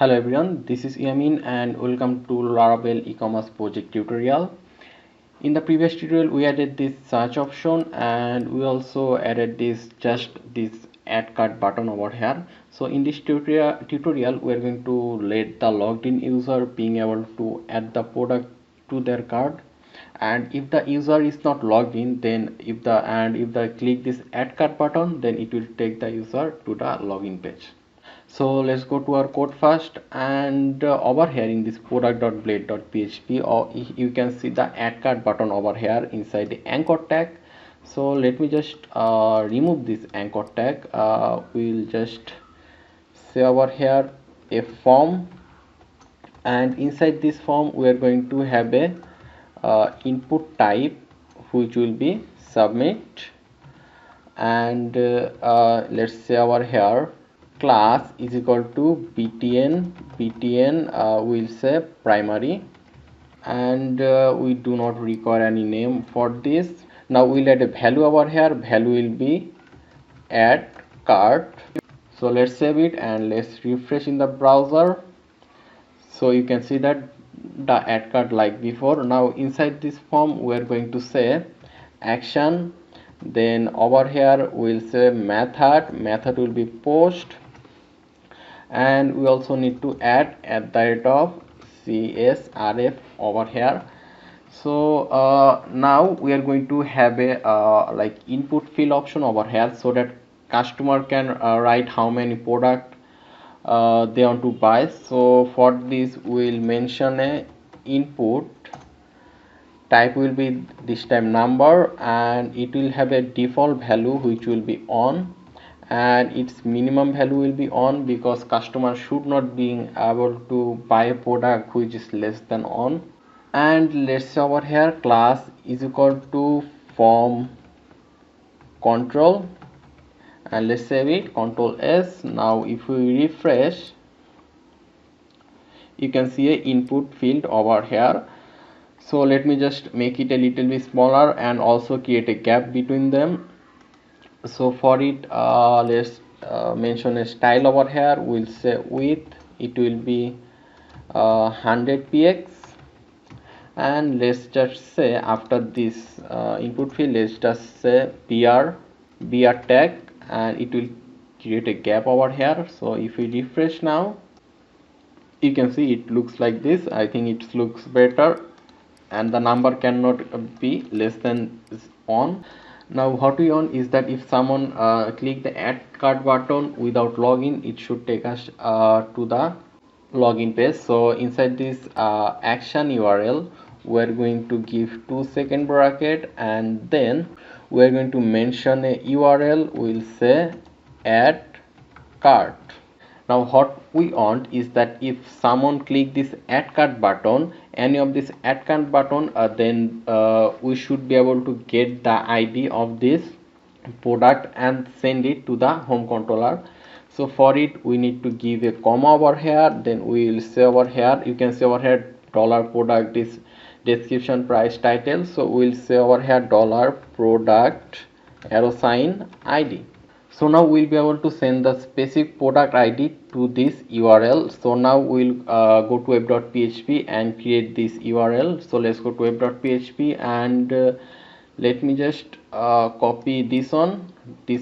Hello everyone, this is Yamin and welcome to Laravel e-commerce project tutorial. In the previous tutorial we added this search option and we also added this add cart button over here. So in this tutorial we are going to let the logged in user being able to add the product to their cart, and if the user is not logged in, then if they click this add cart button, then it will take the user to the login page. So let's go to our code first, and over here in this product.blade.php, or you can see the add cart button over here inside the anchor tag. So let me just remove this anchor tag. We'll just say over here a form, and inside this form we are going to have a input type which will be submit, and let's say over here class is equal to btn will say primary, and we do not require any name for this. Now we'll add a value over here. Value will be add cart. So let's save it and let's refresh in the browser. So you can see that the add cart like before. Now inside this form we are going to say action, then over here we'll say method will be post, and we also need to add at the rate of csrf over here. So now we are going to have a like input field option over here, so that customer can write how many product they want to buy. So for this we'll mention a input type will be this time number, and it will have a default value which will be on, and its minimum value will be on because customer should not be able to buy a product which is less than on. And let's say over here class is equal to form control, and let's save it, control s. Now if we refresh, you can see a input field over here. So let me just make it a little bit smaller and also create a gap between them. So for it let's mention a style over here. We'll say width, it will be 100 px, and let's just say after this input field, let's just say br tag, and it will create a gap over here. So if we refresh now, you can see it looks like this. I think it looks better, and the number cannot be less than on. Now what we want is that if someone click the add cart button without login, it should take us to the login page. So inside this action URL we're going to give 2-second bracket, and then we're going to mention a URL. We'll say add cart. Now what we want is that if someone click this add cart button, any of this add cart button, then we should be able to get the ID of this product and send it to the home controller. So for it we need to give a comma over here, then we will say over here, you can say over here dollar product is description price title. So we'll say over here dollar product arrow sign ID. So now we'll be able to send the specific product ID to this URL. So now we'll go to web.php and create this URL. So let's go to web.php, and let me just copy this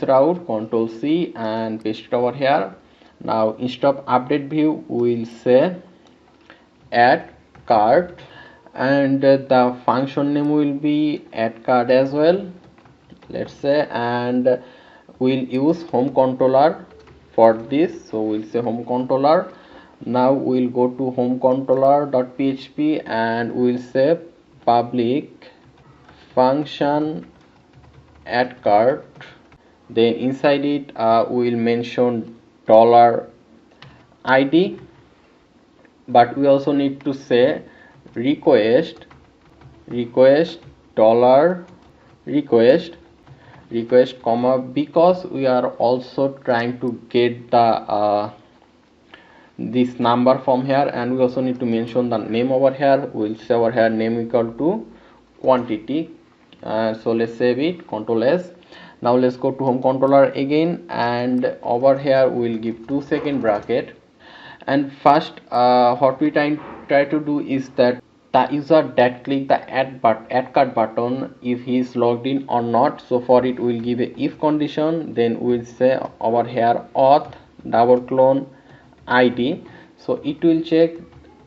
route, control C, and paste it over here. Now instead of update view we'll say add cart, and the function name will be add cart as well, let's say, and we'll use home controller for this. So we'll say home controller. Now we'll go to home controller.php and we'll say public function add cart, then inside it we'll mention dollar ID, but we also need to say request dollar request comma, because we are also trying to get the this number from here, and we also need to mention the name over here. We'll say over here name equal to quantity. So let's save it, control S. Now let's go to home controller again, and over here we'll give 2-second bracket, And first what we try to do is that the user that click the add card button, if he is logged in or not. So for it we'll give a if condition, then we'll say over here auth double clone id. So it will check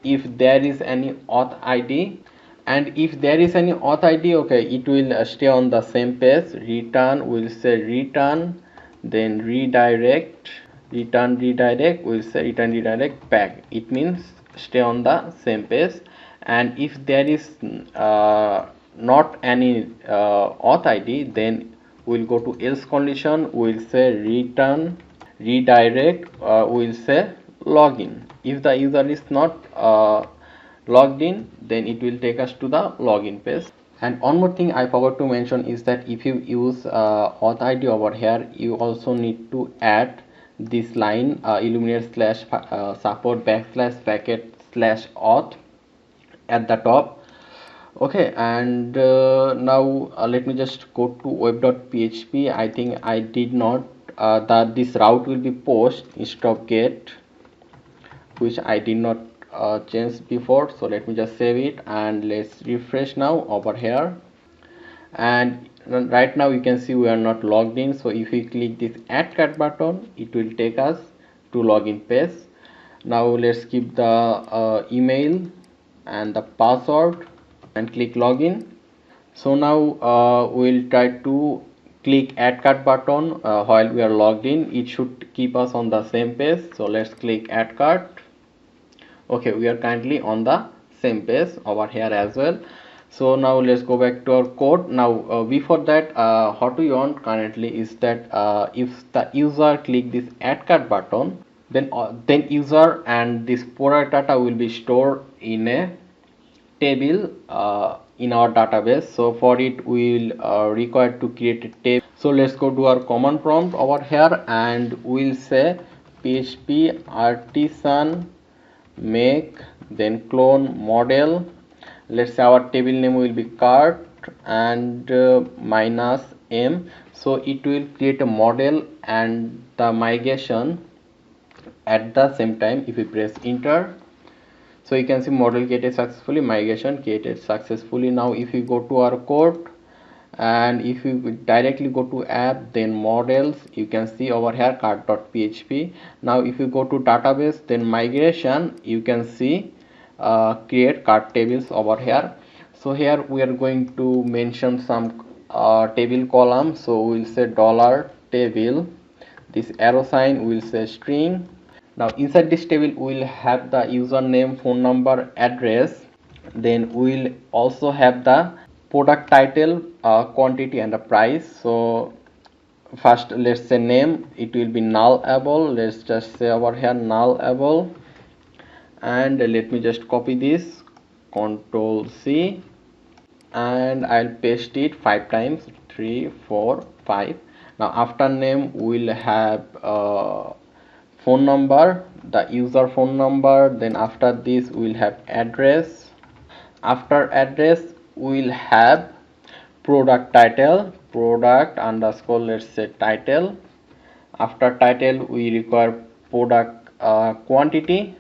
if there is any auth id, and if there is any auth id, okay, it will stay on the same page. Return, will say return, then redirect, will say return redirect back. It means stay on the same page. And if there is not any auth id, then we'll go to else condition, we'll say return redirect, we'll say login. If the user is not logged in, then it will take us to the login page. And one more thing I forgot to mention is that if you use auth id over here, you also need to add this line illuminate slash support backslash packet slash auth at the top. Okay, and now let me just go to web.php. I think I did not that this route will be post instead of get, which I did not change before. So let me just save it and let's refresh now over here. And right now you can see we are not logged in. So if we click this add card button, it will take us to login page. Now let's keep the email and the password and click login. So now we'll try to click add card button while we are logged in. It should keep us on the same page. So let's click add card. Okay, we are currently on the same page over here as well. So now let's go back to our code. Now before that, what we want currently is that if the user click this add card button, then user and this product data will be stored in a table in our database. So for it we will require to create a table. So let's go to our command prompt over here and we'll say php artisan make, then clone model. Let's say our table name will be cart and minus m. So it will create a model and the migration at the same time. If we press enter, so you can see model created successfully, migration created successfully. Now if you go to our code and if you directly go to app, then models, you can see over here cart.php. Now if you go to database, then migration, you can see create cart tables over here. So here we are going to mention some table column. So we'll say dollar table, this arrow sign will say string. Now inside this table we'll have the username, phone number, address. Then we'll also have the product title, quantity and the price. So first let's say name, it will be nullable. Let's just say over here nullable, and let me just copy this, Control C, and I'll paste it 5 times, 3 4 5. Now after name we'll have phone number, the user phone number. Then after this we'll have address. After address we'll have product title, product underscore, let's say title. After title we require product quantity,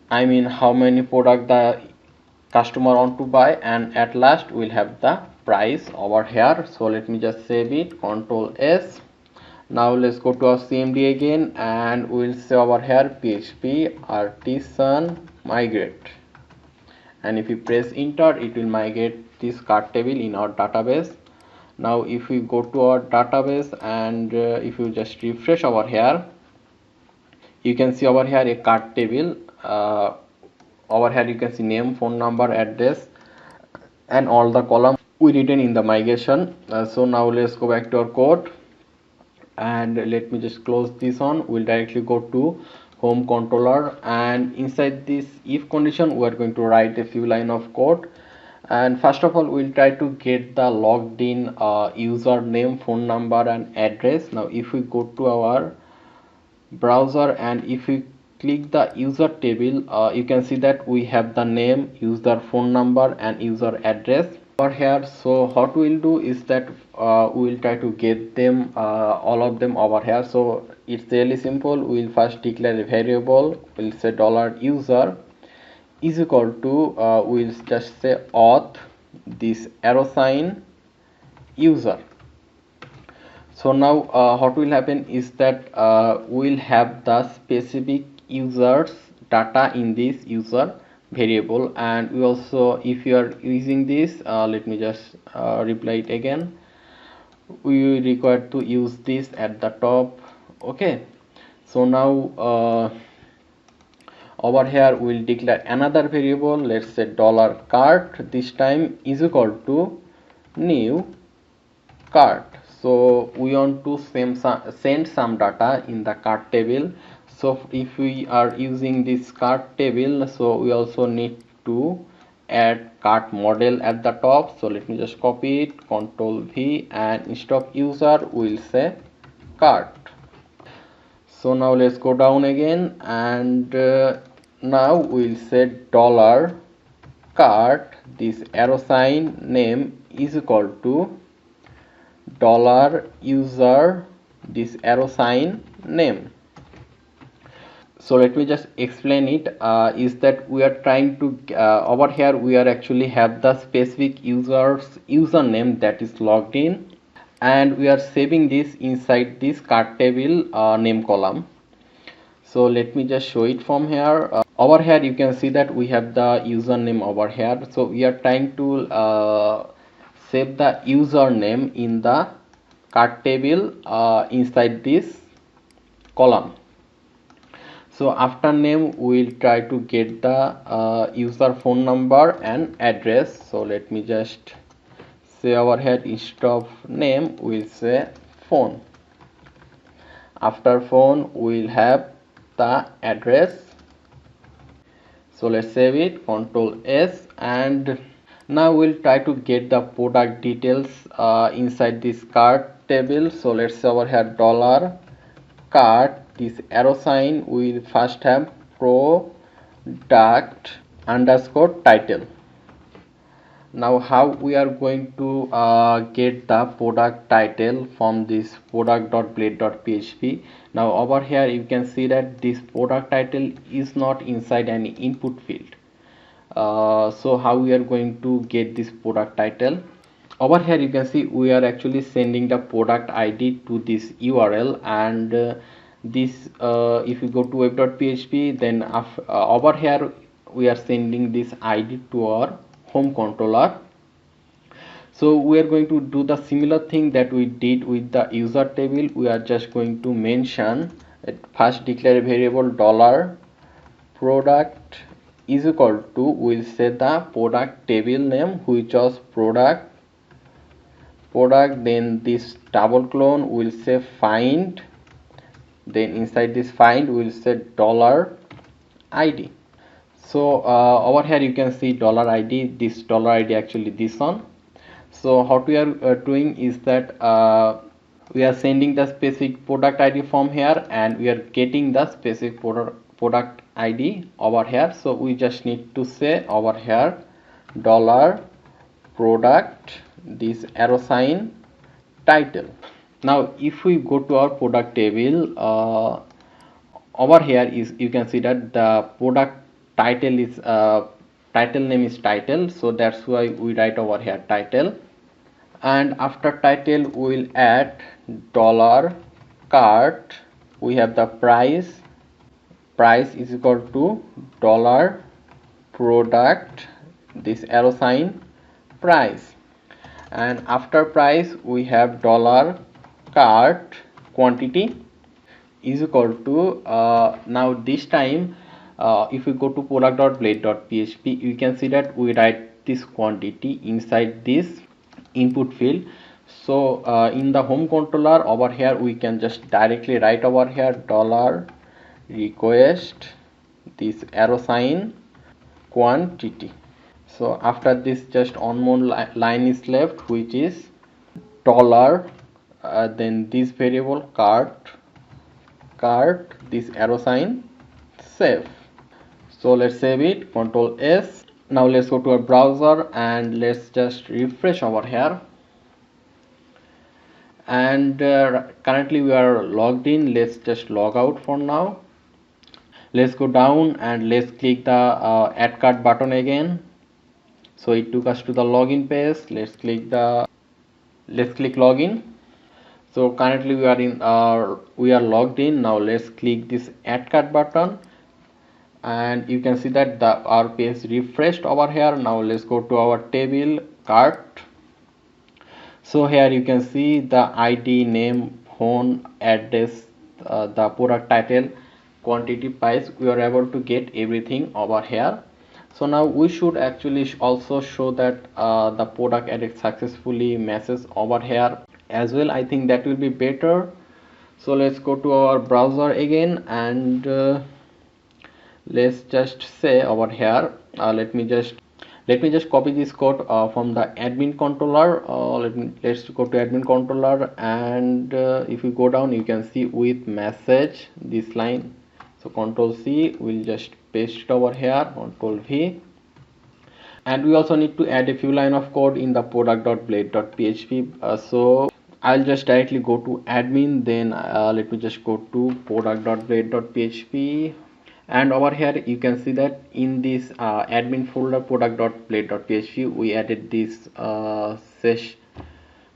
I mean how many product the customer want to buy. And at last we'll have the price over here. So let me just save it, Control S. Now let's go to our cmd again and we'll say over here php artisan migrate, and if you press enter, it will migrate this cart table in our database. Now if we go to our database and if you just refresh over here, you can see over here a cart table. Over here you can see name, phone number, address, and all the column we written in the migration. So now let's go back to our code and let me just close this on. We'll directly go to home controller, and inside this if condition we are going to write a few line of code. And first of all we'll try to get the logged in username, phone number and address. Now if we go to our browser and if we click the user table, you can see that we have the name, user phone number and user address. over here. So what we'll do is that we'll try to get them all of them over here. So it's really simple. We'll first declare a variable. We'll say $user is equal to we'll just say auth this arrow sign user. So now what will happen is that we'll have the specific users data in this user variable, and we also, if you are using this, let me just reply it again, we require to use this at the top. Okay, so now over here we'll declare another variable. Let's say $cart this time is equal to new cart. So we want to send some data in the cart table. So if we are using this cart table, so we also need to add cart model at the top. So let me just copy it, Control V, and instead of user we'll say cart. So now let's go down again, and now we'll say $cart this arrow sign name is equal to $user this arrow sign name. So let me just explain it. Is that we are trying to over here we are actually have the specific username that is logged in, and we are saving this inside this cart table name column. So let me just show it from here. Over here you can see that we have the username over here. So we are trying to save the username in the cart table inside this column. So after name we'll try to get the user phone number and address. So let me just say over here, instead of name we'll say phone. After phone we'll have the address. So let's save it, Control S, and now we'll try to get the product details inside this cart table. So let's say over here $cart this arrow sign, we'll first have product underscore title. Now how we are going to get the product title from this product.blade.php. Now over here you can see that this product title is not inside any input field. So how we are going to get this product title? Over here you can see we are actually sending the product ID to this URL, and this if you go to web.php, then over here we are sending this ID to our home controller. So we are going to do the similar thing that we did with the user table. We are just going to mention first declare a variable $product is equal to, we'll say the product table name, which was product, then this double clone will say find, then inside this find we'll say $id. So over here you can see $id, this $id actually this one. So what we are doing is that we are sending the specific product ID from here, and we are getting the specific product ID over here. So we just need to say over here $product this arrow sign title. Now if we go to our product table, over here is you can see that the product title is title name is title, so that's why we write over here title, and after title we will add $cart. We have the price is equal to $product this arrow sign price, and after price we have $cart quantity is equal to now this time if we go to product.blade.php, you can see that we write this quantity inside this input field. So in the home controller over here we can just directly write over here $request this arrow sign quantity. So after this just one more line is left, which is dollar then this variable cart this arrow sign save. So let's save it, Control S, Now let's go to our browser and let's just refresh over here. And currently we are logged in. Let's just log out for now. Let's go down and let's click the add card button again. So it took us to the login page. Let's click login. So currently we are logged in. Now let's click this add card button, and you can see that our page refreshed over here. Now let's go to our table cart. So here you can see the ID, name, phone, address, the product title, quantity, price. We are able to get everything over here. So now we should actually also show that the product added successfully message over here as well. I think that will be better. So let's go to our browser again, and let's just say over here, let me just copy this code from the admin controller. Let's go to admin controller, and if you go down you can see with message this line. So Control C, we'll just paste it over here, Control V, and we also need to add a few line of code in the product.blade.php. So I'll just directly go to admin, then let me just go to product.blade.php, and over here you can see that in this admin folder product.blade.php we added this sesh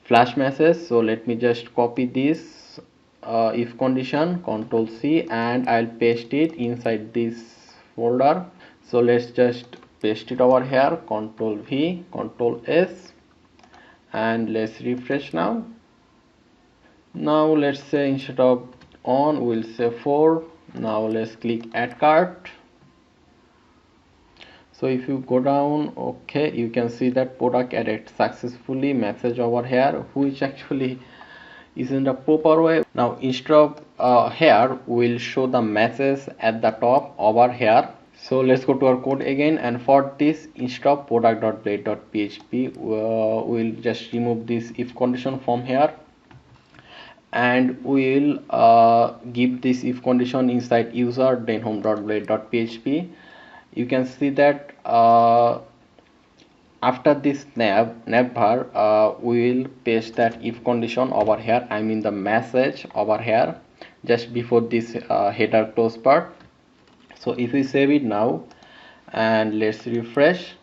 flash message. So let me just copy this if condition, Control C, and I'll paste it inside this folder. So let's just paste it over here, Control V, Control S, and let's refresh now. Now let's say instead of on we'll say 4. Now let's click add cart. So if you go down, okay, you can see that product added successfully message over here, which actually is in the proper way. Now instead of here we'll show the message at the top over here. So let's go to our code again, and for this instead of product.blade.php we'll just remove this if condition from here, and we'll give this if condition inside user then home.blade.php. You can see that after this nav we will paste that if condition over here, I mean the message over here just before this header close part. So if we save it now and let's refresh,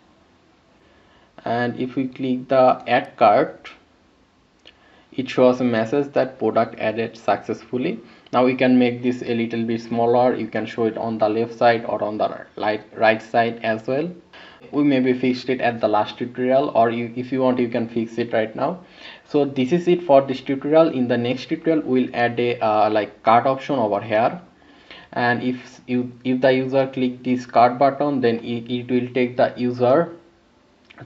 and if we click the add cart, it shows a message that product added successfully. Now we can make this a little bit smaller. You can show it on the left side or on the right side as well. We maybe fixed it at the last tutorial, or if you want you can fix it right now. So this is it for this tutorial. In the next tutorial we'll add a like cart option over here, and if the user click this cart button, then it will take the user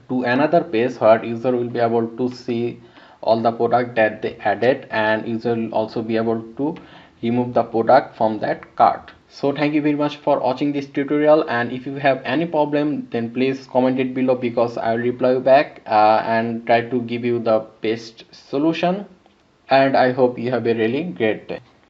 to another page where user will be able to see all the product that they added, and user will also be able to remove the product from that cart. So thank you very much for watching this tutorial, and if you have any problem then please comment it below, because I will reply you back and try to give you the best solution. And I hope you have a really great day.